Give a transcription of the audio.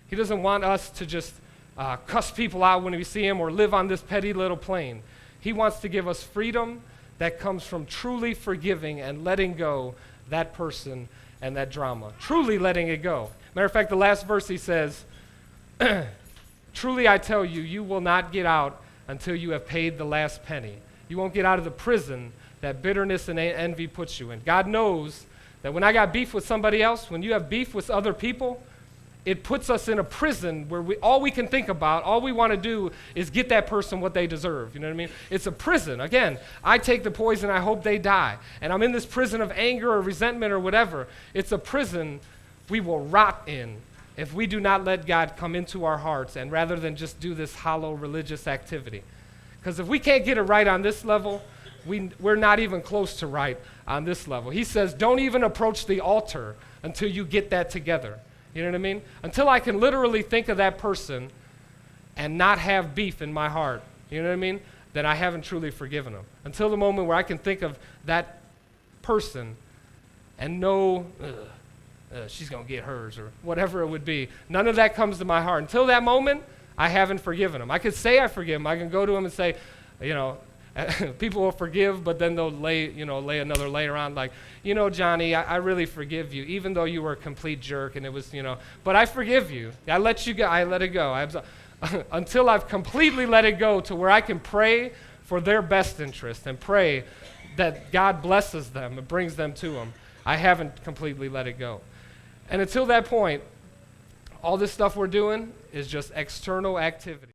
He doesn't want us to just cuss people out when we see them or live on this petty little plane. He wants to give us freedom that comes from truly forgiving and letting go that person and that drama. Truly letting it go. Matter of fact, the last verse he says, truly I tell you, you will not get out until you have paid the last penny. You won't get out of the prison that bitterness and envy puts you in. God knows that when I got beef with somebody else, when you have beef with other people, it puts us in a prison where all we can think about, all we want to do is get that person what they deserve. You know what I mean? It's a prison. Again, I take the poison, I hope they die. And I'm in this prison of anger or resentment or whatever. It's a prison we will rot in if we do not let God come into our hearts and rather than just do this hollow religious activity. Because if we can't get it right on this level, we're not even close to right on this level. He says, don't even approach the altar until you get that together. You know what I mean? Until I can literally think of that person and not have beef in my heart, you know what I mean? Then I haven't truly forgiven them. Until the moment where I can think of that person and know she's going to get hers or whatever it would be. None of that comes to my heart. Until that moment, I haven't forgiven them. I could say I forgive them. I can go to them and say, people will forgive, but then they'll lay another layer on like, Johnny, I really forgive you, even though you were a complete jerk and it was, but I forgive you. I let you go. I let it go. Until I've completely let it go to where I can pray for their best interest and pray that God blesses them and brings them to Him. I haven't completely let it go. And until that point, all this stuff we're doing is just external activity.